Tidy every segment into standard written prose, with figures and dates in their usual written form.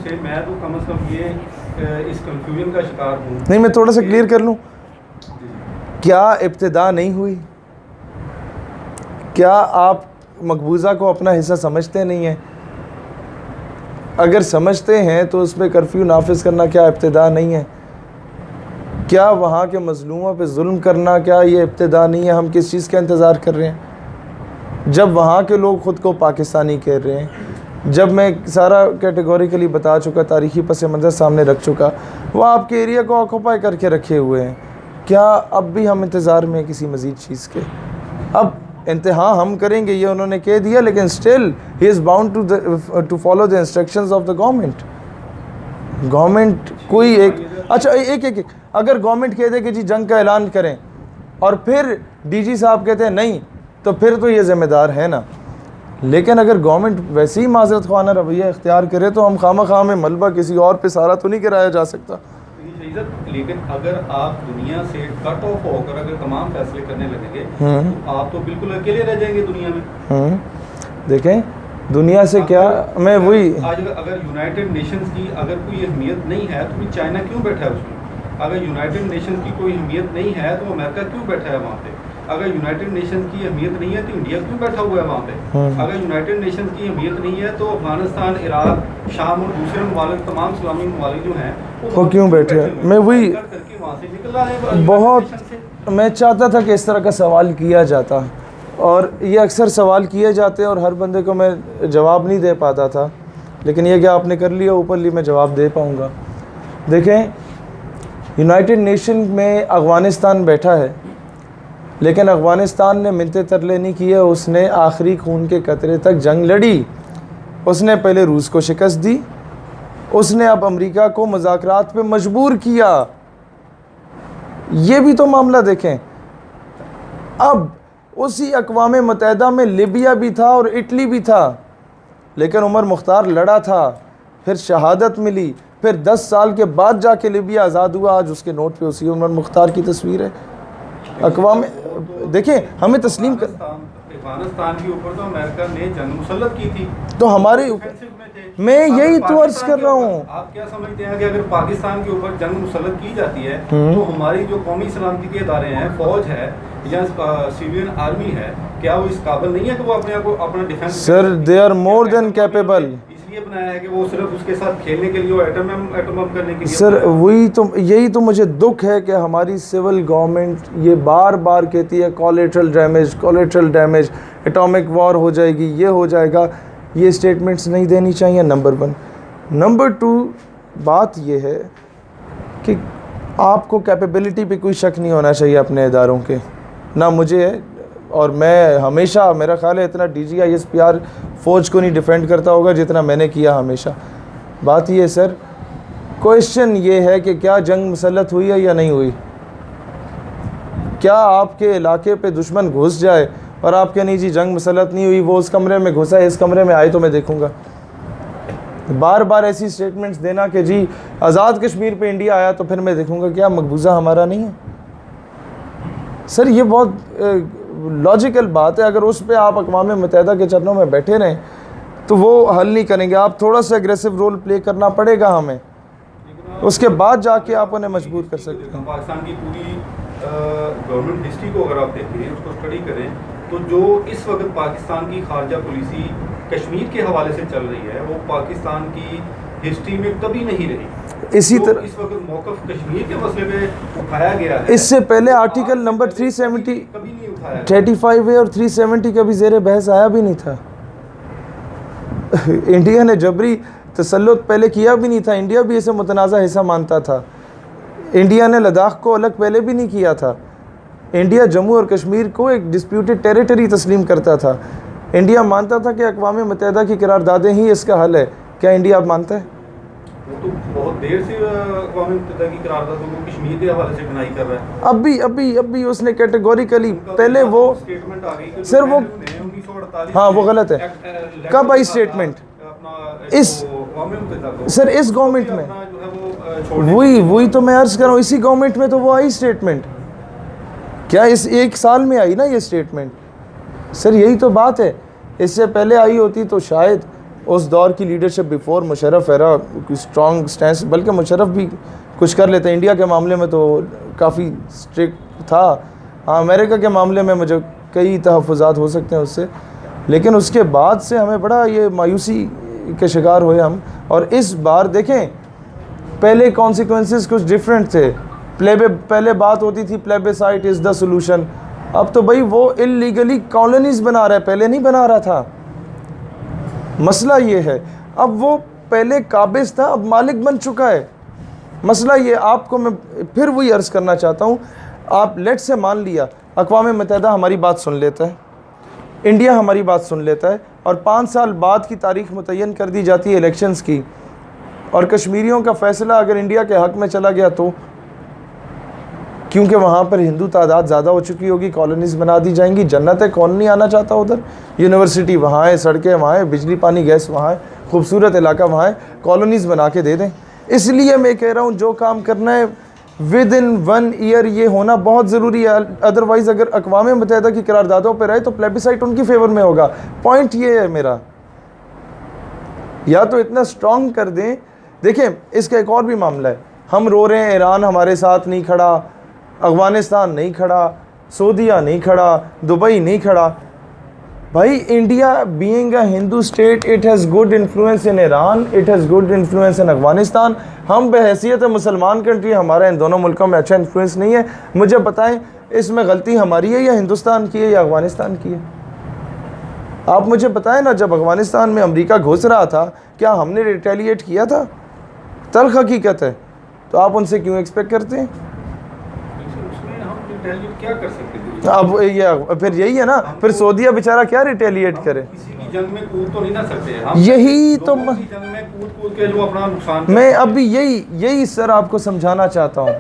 سے میں تو کم از کم یہ اس کنفیوژن کا شکار ہوں. نہیں میں تھوڑا سا کلیئر کر لوں, کیا ابتدا نہیں ہوئی؟ کیا آپ مقبوضہ کو اپنا حصہ سمجھتے نہیں ہیں؟ اگر سمجھتے ہیں تو اس پہ کرفیو نافذ کرنا کیا ابتدا نہیں ہے؟ کیا وہاں کے مظلوموں پہ ظلم کرنا کیا یہ ابتدا نہیں ہے؟ ہم کس چیز کا انتظار کر رہے ہیں جب وہاں کے لوگ خود کو پاکستانی کہہ رہے ہیں؟ جب میں سارا کیٹیگوریکلی بتا چکا, تاریخی پس منظر سامنے رکھ چکا, وہ آپ کے ایریا کو آکوپائی کر کے رکھے ہوئے ہیں. کیا اب بھی ہم انتظار میں ہیں کسی مزید چیز کے؟ اب انتہا ہم کریں گے یہ انہوں نے کہہ دیا, لیکن still he is bound to follow the instructions of the government. Government کوئی اچھا ایک اگر گورنمنٹ کہہ دے کہ جی جنگ کا اعلان کریں اور پھر ڈی جی صاحب کہتے ہیں نہیں, تو پھر تو یہ ذمہ دار ہے نا. لیکن اگر گورنمنٹ ویسے ہی معذرت خوانہ رویہ اختیار کرے تو ہم خواہ مخواہ میں ملبہ کسی اور پہ سارا تو نہیں گرایا جا سکتا. لیکن اگر آپ دنیا سے کٹ آف ہو کر اگر تمام فیصلے کرنے لگیں گے تو آپ تو بالکل اکیلے رہ جائیں گے دنیا میں. دیکھیں دنیا سے کیا, میں وہی آج اگر یونائٹڈ نیشنز کی اگر کوئی اہمیت نہیں ہے تو چائنا کیوں بیٹھا ہے اس میں؟ اگر یونائٹڈ نیشنز کی کوئی اہمیت نہیں ہے تو امریکہ کیوں بیٹھا ہے وہاں پہ؟ اگر یونائٹڈ نیشنز کی اہمیت نہیں ہے تو انڈیا کیوں بیٹھا ہوا ہے وہاں پہ؟ اگر یونائٹڈ نیشنز کی اہمیت نہیں ہے تو افغانستان, عراق, شام اور دوسرے ممالک, تمام اسلامی ممالک جو ہیں وہ کیوں بیٹھے ہیں؟ میں وہی بہت میں چاہتا تھا کہ اس طرح کا سوال کیا جاتا, اور یہ اکثر سوال کیے جاتے اور ہر بندے کو میں جواب نہیں دے پاتا تھا, لیکن یہ کہ آپ نے کر لیا اوپرلی میں جواب دے پاؤں گا. دیکھیں یونائٹڈ نیشن میں افغانستان بیٹھا ہے, لیکن افغانستان نے منتیں ترلے نہیں کیے, اس نے آخری خون کے قطرے تک جنگ لڑی. اس نے پہلے روس کو شکست دی, اس نے اب امریکہ کو مذاکرات پہ مجبور کیا. یہ بھی تو معاملہ دیکھیں. اب اسی اقوام متحدہ میں لیبیا بھی تھا اور اٹلی بھی تھا, لیکن عمر مختار لڑا تھا, پھر شہادت ملی, پھر 10 سال کے بعد جا کے لیبیا آزاد ہوا. آج اس کے نوٹ پہ اسی عمر مختار کی تصویر ہے. اقوام دیکھیں ہمیں تسلیم کر, افغانستان کے اوپر تو امریکہ نے جنگ مسلط کی تھی, تو ہمارے میں یہی تو عرض کر رہا ہوں. آپ کیا سمجھتے ہیں کہ اگر پاکستان کے اوپر جنگ مسلط کی جاتی ہے تو ہماری جو قومی سلامتی کے ادارے ہیں, فوج ہے یا سیوین آرمی ہے, کیا وہ اس قابل نہیں ہے کہ وہ اپنے آپ کو اپنا defence? Sir they are more than capable. اس لیے بنایا ہے کہ وہ صرف اس کے ساتھ کھیلنے کے لیے اور ایٹم بم کرنے کے لیے. سر وہی تو, یہی تو مجھے دکھ ہے کہ ہماری سول گورنمنٹ یہ بار بار کہتی ہے کولیٹرل ڈیمیج, اٹامک وار ہو جائے گی, یہ ہو جائے گا. یہ اسٹیٹمنٹس نہیں دینی چاہیے, نمبر 1. نمبر 2 بات یہ ہے کہ آپ کو کیپیبلٹی پہ کوئی شک نہیں ہونا چاہیے اپنے اداروں کے, نہ مجھے ہے. اور میں ہمیشہ, میرا خیال ہے اتنا D G I S P R فوج کو نہیں ڈیفینڈ کرتا ہوگا جتنا میں نے کیا ہمیشہ. بات یہ ہے سر, کویشچن یہ ہے کہ کیا جنگ مسلط ہوئی ہے یا نہیں ہوئی؟ کیا آپ کے علاقے پہ دشمن گھس جائے اور آپ کہ نہیں جی جنگ مسلط نہیں ہوئی, وہ اس کمرے میں گھسا ہے, اس کمرے میں آئے تو میں دیکھوں گا. بار بار ایسی اسٹیٹمنٹس دینا کہ جی آزاد کشمیر پہ انڈیا آیا تو پھر میں دیکھوں گا, کیا مقبوضہ ہمارا نہیں ہے؟ سر یہ بہت لاجیکل بات ہے. اگر اس پہ آپ اقوام متحدہ کے چرنوں میں بیٹھے رہیں تو وہ حل نہیں کریں گے. آپ تھوڑا سا اگریسو رول پلے کرنا پڑے گا ہمیں, اس کے بعد جا کے آپ انہیں مجبور کر سکتے ہیں. پاکستان کی پوری گورنمنٹ ہسٹری کو اگر آپ دیکھیں, اس کو اسٹڈی کریں, تو جو اس وقت پاکستان کی خارجہ پالیسی کشمیر کے حوالے سے چل رہی ہے وہ پاکستان کی ہسٹری میں کبھی نہیں رہی. اسی طرح اس وقت موقف کشمیر کے مسئلے پہ اٹھایا گیا ہے, اس سے پہلے آرٹیکل نمبر 370 کبھی نہیں اٹھایا. 35A اور 370 کبھی زیر بحث آیا بھی نہیں تھا. انڈیا نے جبری تسلط پہلے کیا بھی نہیں تھا, انڈیا بھی اسے متنازع حصہ مانتا تھا. انڈیا نے لداخ کو الگ پہلے بھی نہیں کیا تھا. انڈیا جموں اور کشمیر کو ایک ڈسپیوٹڈ ٹیریٹری تسلیم کرتا تھا. انڈیا مانتا تھا کہ اقوام متحدہ کی قراردادیں ہی اس کا حل ہے. کیا انڈیا اب مانتا ہے؟ وہ تو بہت دیر سے اقوام متحدہ کی قراردادوں کو کشمیر کے حوالے سے ڈینائی کر رہا ہے. اب بھی اس نے کیٹیگوریکلی پہلے وہ اسٹیٹمنٹ آ گئی سر وہ ہاں وہ غلط ہے. کب آئی اسٹیٹمنٹ؟ سر اس گورنمنٹ میں وہی تو میں عرض کر رہا ہوں, اسی گورنمنٹ میں تو وہ آئی اسٹیٹمنٹ. کیا اس ایک سال میں آئی نا یہ اسٹیٹمنٹ؟ سر یہی تو بات ہے. اس سے پہلے آئی ہوتی تو شاید اس دور کی لیڈرشپ بیفور مشرف ایرا اسٹرانگ سٹینس، بلکہ مشرف بھی کچھ کر لیتے، انڈیا کے معاملے میں تو کافی اسٹرکٹ تھا. ہاں امریکہ کے معاملے میں مجھے کئی تحفظات ہو سکتے ہیں اس سے، لیکن اس کے بعد سے ہمیں بڑا یہ مایوسی کے شکار ہوئے ہم. اور اس بار دیکھیں پہلے کانسیکوینسز کچھ ڈیفرنٹ تھے. پہلے بات ہوتی تھی پلیبیسائٹ از دا سولوشن، اب تو بھائی وہ اللیگلی کالونیز بنا رہا ہے، پہلے نہیں بنا رہا تھا. مسئلہ یہ ہے اب وہ پہلے قابض تھا اب مالک بن چکا ہے. مسئلہ یہ آپ کو میں پھر وہی عرض کرنا چاہتا ہوں، آپ لیٹ سے مان لیا اقوام متحدہ ہماری بات سن لیتا ہے، انڈیا ہماری بات سن لیتا ہے، اور 5 سال بعد کی تاریخ متعین کر دی جاتی ہے الیکشنز کی، اور کشمیریوں کا فیصلہ اگر انڈیا کے حق میں چلا گیا تو کیونکہ وہاں پر ہندو تعداد زیادہ ہو چکی ہوگی، کالونیز بنا دی جائیں گی. جنت ہے، کون نہیں آنا چاہتا ادھر؟ یونیورسٹی وہاں ہے، سڑکیں وہاں ہیں، بجلی پانی گیس وہاں ہے، خوبصورت علاقہ وہاں ہے، کالونیز بنا کے دے دیں. اس لیے میں کہہ رہا ہوں جو کام کرنا ہے ود ان 1 ایئر یہ ہونا بہت ضروری ہے. ادروائز اگر اقوام متحدہ کی قراردادوں پہ رہے تو پلیبیسائٹ ان کی فیور میں ہوگا. پوائنٹ یہ ہے میرا، یا تو اتنا سٹرونگ کر دیں. دیکھیں اس کا ایک اور بھی معاملہ ہے، ہم رو رہے ہیں ایران ہمارے ساتھ نہیں کھڑا، افغانستان نہیں کھڑا، سعودیہ نہیں کھڑا، دبئی نہیں کھڑا. بھائی India being a Hindu state it has good influence in Iran, it has good influence in Afghanistan. ہم بحیثیت مسلمان کنٹری ہمارا ان دونوں ملکوں میں اچھا انفلوئنس نہیں ہے. مجھے بتائیں اس میں غلطی ہماری ہے یا ہندوستان کی ہے یا افغانستان کی ہے؟ آپ مجھے بتائیں نا، جب افغانستان میں امریکہ گھس رہا تھا کیا ہم نے ریٹیلیٹ کیا تھا؟ تلخ حقیقت ہے. تو آپ ان سے کیوں ایکسپیکٹ کرتے ہیں؟ کیا کر سکتے ہیں؟ اب یہ پھر یہی ہے نا، پھر سعودیہ بیچارہ کیا ریٹیلیٹ کرے؟ کسی کی جنگ میں کود تو نہیں نہ سکتے ہم، یہی تو لوگوں کی جنگ میں کود کے جو اپنا نقصان میں اب بھی یہی سر آپ کو سمجھانا چاہتا ہوں.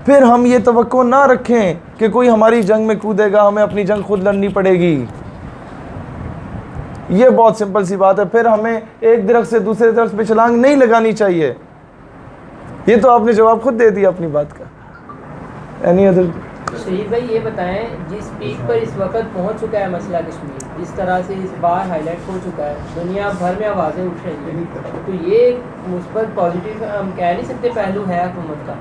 پھر ہم یہ توقع نہ رکھیں کہ کوئی ہماری جنگ میں کودے گا، ہمیں اپنی جنگ خود لڑنی پڑے گی. یہ بہت سمپل سی بات ہے. پھر ہمیں ایک درخت سے دوسرے درخت پہ چھلانگ نہیں لگانی چاہیے. یہ تو آپ نے جواب خود دے دیا اپنی بات کا. Any other? شہید بھائی یہ بتائیں، جس پیک پر اس وقت پہنچ چکا ہے مسئلہ کشمیر، جس طرح سے اس بار ہائی لائٹ ہو چکا ہے، دنیا بھر میں آوازیں اٹھ رہی ہیں، تو یہ ایک مثبت پازیٹیو ہم کہہ نہیں سکتے پہلو ہے حکومت کا؟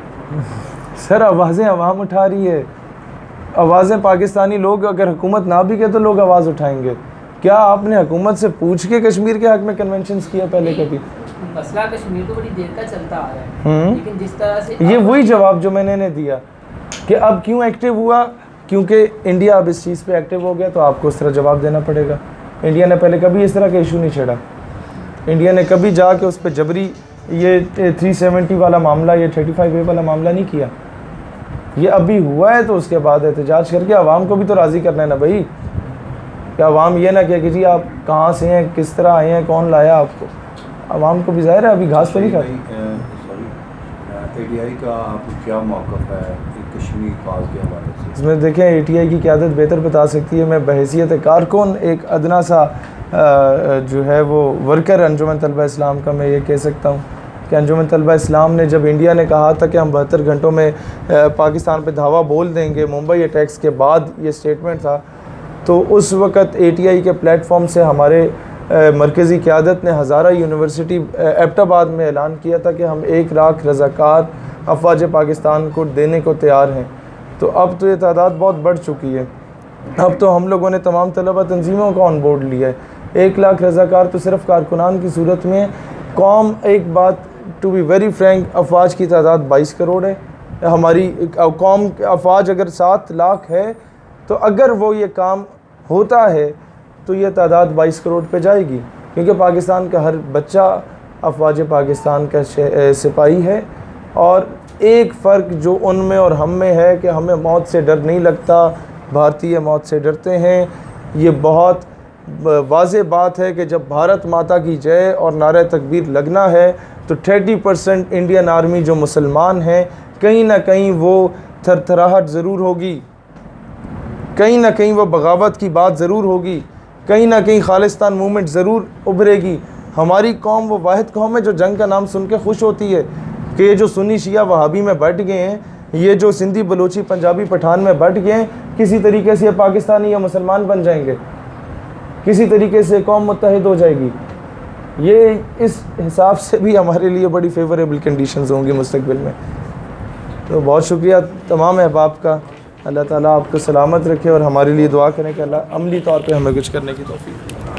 سر آوازیں عوام اٹھا رہی ہے، آوازیں پاکستانی لوگ اگر حکومت نہ بھی کہ تو لوگ آواز اٹھائیں گے. کیا آپ نے حکومت سے پوچھ کے کشمیر کے حق میں کنونشنز کیا پہلے کبھی؟ مسئلہ کشمیر تو بڑی دیر کا چلتا آ رہا ہے، لیکن جس طرح سے یہ وہی جواب جو میں نے دیا کہ اب کیوں ایکٹیو ہوا، کیونکہ انڈیا اب اس چیز پہ ایکٹیو ہو گیا تو آپ کو اس طرح جواب دینا پڑے گا. انڈیا نے پہلے کبھی اس طرح کا ایشو نہیں چھیڑا. انڈیا نے کبھی جا کے اس پہ جبری یہ 370 والا معاملہ، یہ 35A والا معاملہ نہیں کیا. یہ ابھی ہوا ہے تو اس کے بعد احتجاج کر کے عوام کو بھی تو راضی کرنا ہے نا بھائی، کہ عوام یہ نہ کہ جی آپ کہاں سے ہیں، کس طرح آئے ہیں، کون لایا آپ کو. عوام کو بھی ظاہر ہے ابھی گھاس تو نہیں کھاتی. ATI کا آپ کو کیا موقف ہے کشمیر فال کے حوالے سے؟ اس میں دیکھیں ATI کی قیادت بہتر بتا سکتی ہے. میں بحیثیت کارکن ایک ادنا سا جو ہے وہ ورکر انجمن طلبہ اسلام کا میں یہ کہہ سکتا ہوں کہ انجمن طلبہ اسلام نے جب انڈیا نے کہا تھا کہ ہم 72 گھنٹوں میں پاکستان پہ دھاوا بول دیں گے، ممبئی اٹیکس کے بعد یہ سٹیٹمنٹ تھا، تو اس وقت ATI کے پلیٹ فارم سے ہمارے مرکزی قیادت نے ہزارہ یونیورسٹی ایبٹ آباد میں اعلان کیا تھا کہ ہم 1 لاکھ رضاکار افواج پاکستان کو دینے کو تیار ہیں. تو اب تو یہ تعداد بہت بڑھ چکی ہے. اب تو ہم لوگوں نے تمام طلبہ تنظیموں کا آن بورڈ لیا ہے. 1 لاکھ رضاکار تو صرف کارکنان کی صورت میں قوم، ایک بات ٹو بی ویری فرینک، افواج کی تعداد 22 کروڑ ہے. ہماری قوم افواج اگر 7 لاکھ ہے تو اگر وہ یہ کام ہوتا ہے تو یہ تعداد 22 کروڑ پہ جائے گی، کیونکہ پاکستان کا ہر بچہ افواج پاکستان کا سپاہی ہے. اور ایک فرق جو ان میں اور ہم میں ہے کہ ہمیں موت سے ڈر نہیں لگتا، بھارتی موت سے ڈرتے ہیں. یہ بہت واضح بات ہے کہ جب بھارت ماتا کی جے اور نعرہ تکبیر لگنا ہے تو 30% انڈین آرمی جو مسلمان ہیں کہیں نہ کہیں وہ تھر تھراہٹ ضرور ہوگی، کہیں نہ کہیں وہ بغاوت کی بات ضرور ہوگی، کہیں نہ کہیں خالصتان موومنٹ ضرور ابھرے گی. ہماری قوم وہ واحد قوم ہے جو جنگ کا نام سن کے خوش ہوتی ہے کہ یہ جو سنی شیعہ وہابی میں بٹ گئے ہیں، یہ جو سندھی بلوچی پنجابی پٹھان میں بٹ گئے ہیں، کسی طریقے سے یہ پاکستانی یا مسلمان بن جائیں گے، کسی طریقے سے قوم متحد ہو جائے گی. یہ اس حساب سے بھی ہمارے لیے بڑی فیوریبل کنڈیشنز ہوں گی مستقبل میں. تو بہت شکریہ تمام احباب کا. اللہ تعالیٰ آپ کو سلامت رکھے اور ہمارے لیے دعا کریں کہ اللہ عملی طور پہ ہمیں کچھ کرنے کی توفیق دے.